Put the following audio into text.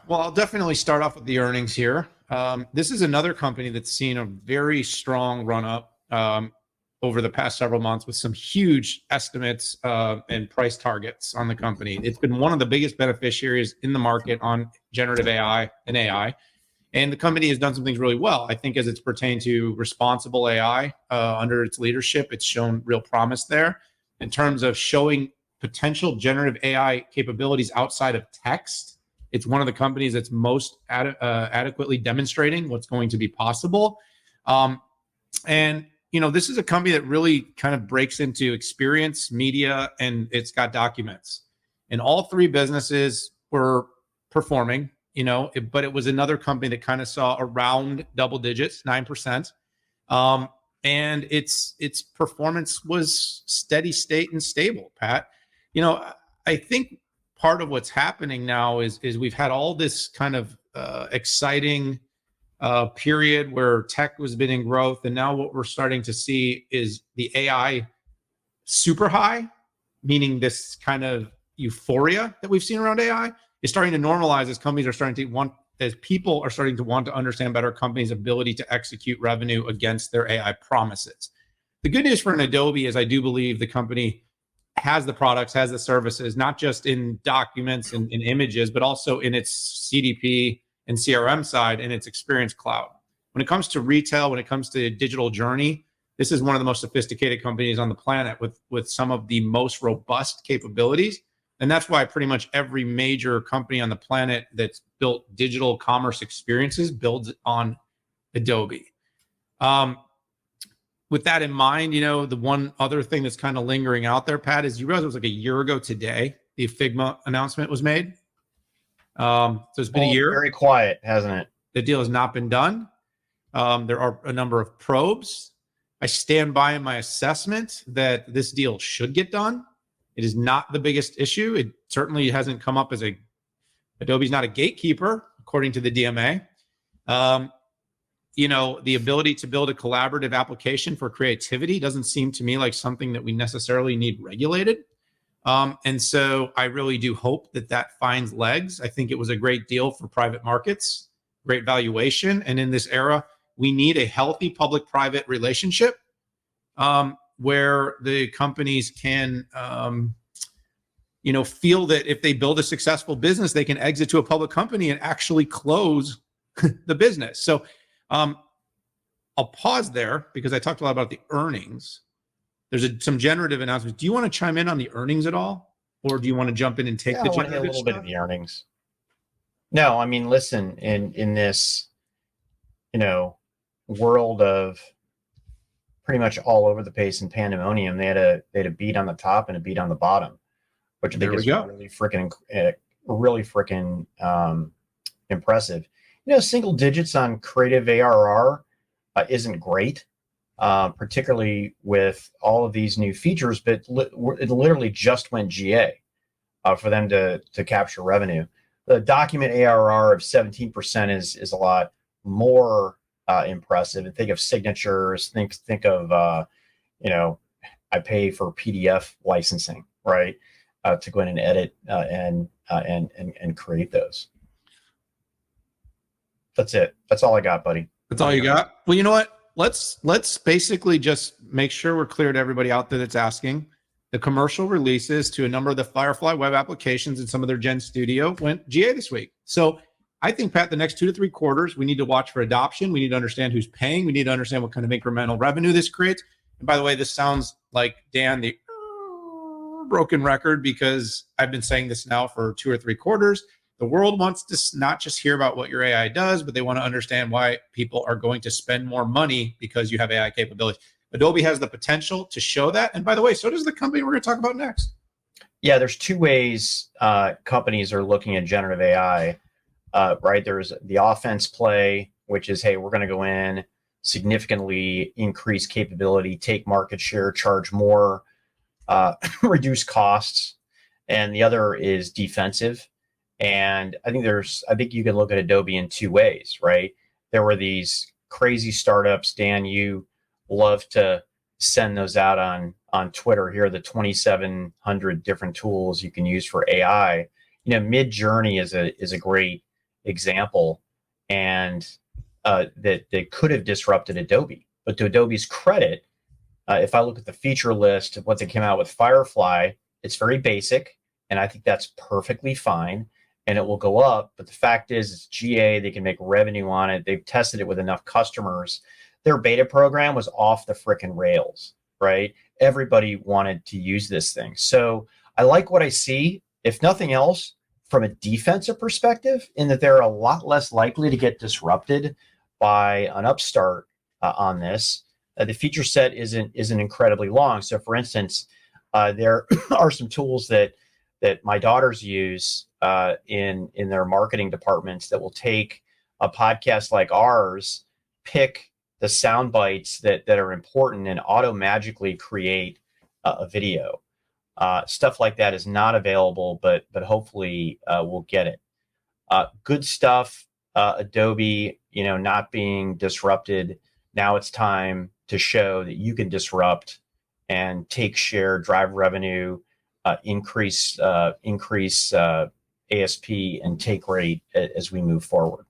Well, I'll definitely start off with the earnings here. This is another company that's seen a very strong run up over the past several months with some huge estimates and price targets on the company. It's been one of the biggest beneficiaries in the market on generative AI and AI. And the company has done some things really well. I think as it's pertained to responsible AI under its leadership, it's shown real promise there in terms of showing potential generative AI capabilities outside of text. It's one of the companies that's most adequately demonstrating what's going to be possible. And, you know, this is a company that really kind of breaks into experience, media, and it's got documents. And all three businesses were performing, you know, but it was another company that kind of saw around double digits, 9%. And its performance was steady state and stable, Pat. You know, I think part of what's happening now is we've had all this kind of exciting period where tech was been in growth, and now what we're starting to see is the AI super high, meaning this kind of euphoria that we've seen around AI is starting to normalize as companies are starting to want, as people are starting to want to understand better companies' ability to execute revenue against their AI promises. The good news for an Adobe is I do believe the company has the products, has the services, not just in documents and in images, but also in its CDP and CRM side and its Experience Cloud. When it comes to retail, when it comes to digital journey, this is one of the most sophisticated companies on the planet with some of the most robust capabilities. And that's why pretty much every major company on the planet that's built digital commerce experiences builds on Adobe. With that in mind, you know, the one other thing that's kind of lingering out there, Pat, is you realize it was like a year ago today, the Figma announcement was made. So it's been a year. Very quiet, hasn't it? The deal has not been done. There are a number of probes. I stand by my assessment that this deal should get done. It is not the biggest issue. It certainly hasn't come up as Adobe's not a gatekeeper, according to the DMA. You know, the ability to build a collaborative application for creativity doesn't seem to me like something that we necessarily need regulated. And so I really do hope that that finds legs. I think it was a great deal for private markets, great valuation. And in this era, we need a healthy public-private relationship where the companies can, you know, feel that if they build a successful business, they can exit to a public company and actually close the business. So I'll pause there because I talked a lot about the earnings. There's some generative announcements. Do you want to chime in on the earnings at all? Or do you want to jump in and take the generative a little bit of the earnings? No, I mean, listen, in this, you know, world of pretty much all over the place in pandemonium, they had a beat on the top and a beat on the bottom, which I think is really freaking impressive. You know, single digits on creative ARR isn't great, particularly with all of these new features, but it literally just went GA for them to capture revenue. The document ARR of 17% is a lot more impressive. And think of signatures, think of, you know, I pay for PDF licensing, right? To go in and edit and create those. That's it. That's all I got, buddy. That's all you got? Well, you know what? Let's basically just make sure we're clear to everybody out there that's asking. The commercial releases to a number of the Firefly web applications and some of their Gen Studio went GA this week. So I think, Pat, the next 2 to 3 quarters, we need to watch for adoption. We need to understand who's paying. We need to understand what kind of incremental revenue this creates. And by the way, this sounds like, Dan, the broken record, because I've been saying this now for 2 or 3 quarters. The world wants to not just hear about what your AI does, but they want to understand why people are going to spend more money because you have AI capabilities. Adobe has the potential to show that. And by the way, so does the company we're going to talk about next. Yeah, there's 2 ways companies are looking at generative AI, right? There's the offense play, which is, hey, we're going to go in, significantly increase capability, take market share, charge more, reduce costs. And the other is defensive. And I think you can look at Adobe in 2 ways, right? There were these crazy startups. Dan, you love to send those out on Twitter. Here are the 2,700 different tools you can use for AI. You know, Mid Journey is a great example, and that could have disrupted Adobe. But to Adobe's credit, if I look at the feature list of what they came out with Firefly, it's very basic, and I think that's perfectly fine, and it will go up. But the fact is, it's GA. They can make revenue on it. They've tested it with enough customers. Their beta program was off the frickin' rails, right? Everybody wanted to use this thing. So I like what I see, if nothing else, from a defensive perspective, in that they're a lot less likely to get disrupted by an upstart on this. The feature set isn't incredibly long. So, for instance, there are some tools that my daughters use in their marketing departments that will take a podcast like ours, pick the sound bites that are important, and auto magically create a video. Stuff like that is not available, but hopefully we'll get it. Good stuff. Adobe, not being disrupted. Now it's time to show that you can disrupt and take share, drive revenue, increase ASP and take rate as we move forward.